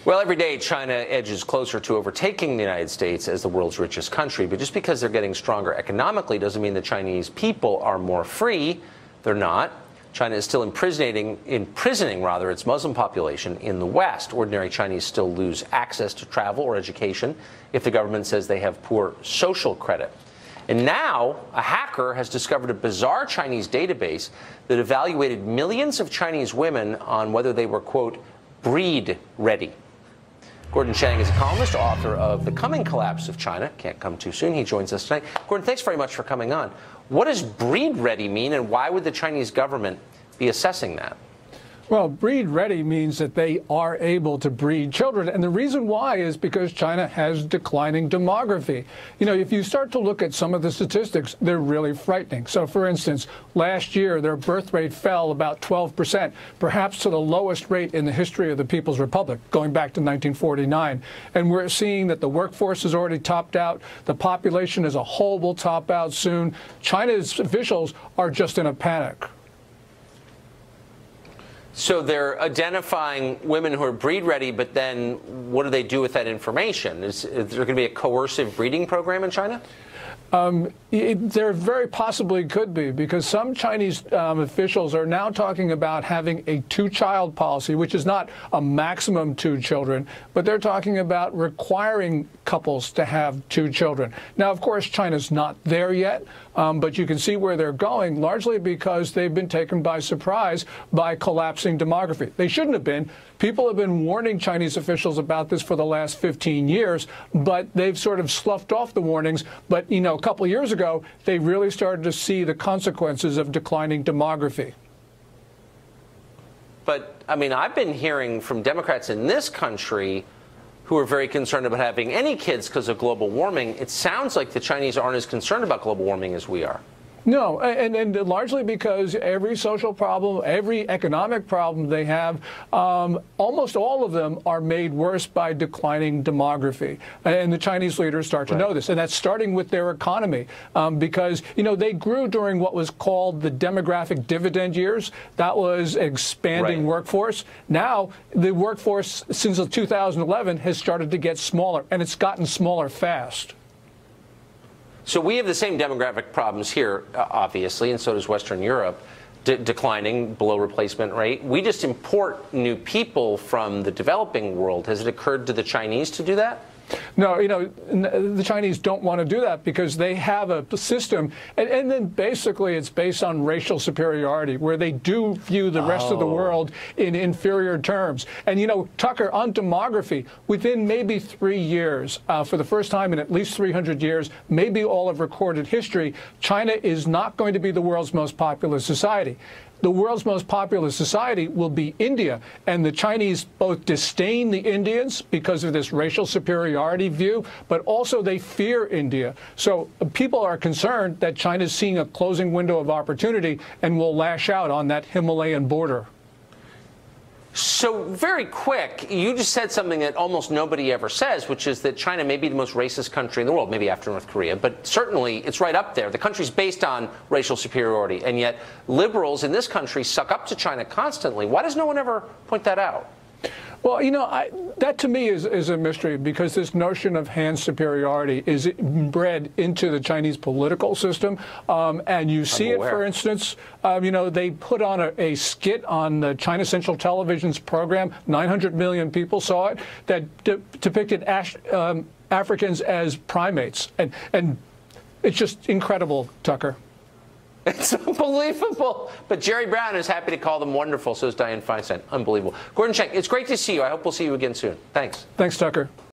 Well, every day China edges closer to overtaking the United States as the world's richest country. But just because they're getting stronger economically doesn't mean the Chinese people are more free. They're not. China is still imprisoning its Muslim population in the West. Ordinary Chinese still lose access to travel or education if the government says they have poor social credit. And now, a hacker has discovered a bizarre Chinese database that evaluated millions of Chinese women on whether they were, quote, breed ready. Gordon Chang is a columnist, author of The Coming Collapse of China. Can't come too soon. He joins us tonight. Gordon, thanks very much for coming on. What does breed ready mean, and why would the Chinese government be assessing that? Well, breed ready means that they are able to breed children. And the reason why is because China has declining demography. You know, if you start to look at some of the statistics, they're really frightening. So, for instance, last year, their birth rate fell about 12%, perhaps to the lowest rate in the history of the People's Republic, going back to 1949. And we're seeing that the workforce has already topped out. The population as a whole will top out soon. China's officials are just in a panic. So they're identifying women who are breed ready, but then what do they do with that information? Is there going to be a coercive breeding program in China? There very possibly could be, because some Chinese officials are now talking about having a two-child policy, which is not a maximum 2 children, but they're talking about requiring couples to have 2 children. Now, of course, China's not there yet, but you can see where they're going, largely because they've been taken by surprise by collapsing demography. They shouldn't have been. People have been warning Chinese officials about this for the last 15 years, but they've sort of sloughed off the warnings. But, you know, a couple of years ago, they really started to see the consequences of declining demography. But, I mean, I've been hearing from Democrats in this country who are very concerned about having any kids because of global warming. It sounds like the Chinese aren't as concerned about global warming as we are. No, and largely because every social problem, every economic problem they have, almost all of them are made worse by declining demography. And the Chinese leaders start to know this. And that's starting with their economy, because, you know, they grew during what was called the demographic dividend years. That was expanding workforce. Now, the workforce since 2011 has started to get smaller, and it's gotten smaller fast. So we have the same demographic problems here, obviously, and so does Western Europe, declining below replacement rate. We just import new people from the developing world. Has it occurred to the Chinese to do that? No, you know, the Chinese don't want to do that because they have a system, and then basically it's based on racial superiority, where they do view the rest of the world in inferior terms. And, you know, Tucker, on demography, within maybe 3 years, for the first time in at least 300 years, maybe all of recorded history, China is not going to be the world's most populous society. The world's most populous society will be India, and the Chinese both disdain the Indians because of this racial superiority view, but also they fear India. So people are concerned that China's seeing a closing window of opportunity and will lash out on that Himalayan border. So very quick, you just said something that almost nobody ever says, which is that China may be the most racist country in the world, maybe after North Korea, but certainly it's right up there. The country's based on racial superiority, and yet liberals in this country suck up to China constantly. Why does no one ever point that out? Well, you know, that to me is a mystery, because this notion of Han superiority is bred into the Chinese political system. And you see it, for instance, you know, they put on a skit on the China Central Television's program. 900 million people saw it, that depicted Africans as primates. And it's just incredible, Tucker. It's unbelievable. But Jerry Brown is happy to call them wonderful, so is Dianne Feinstein. Unbelievable. Gordon Chang, it's great to see you. I hope we'll see you again soon. Thanks. Thanks, Tucker.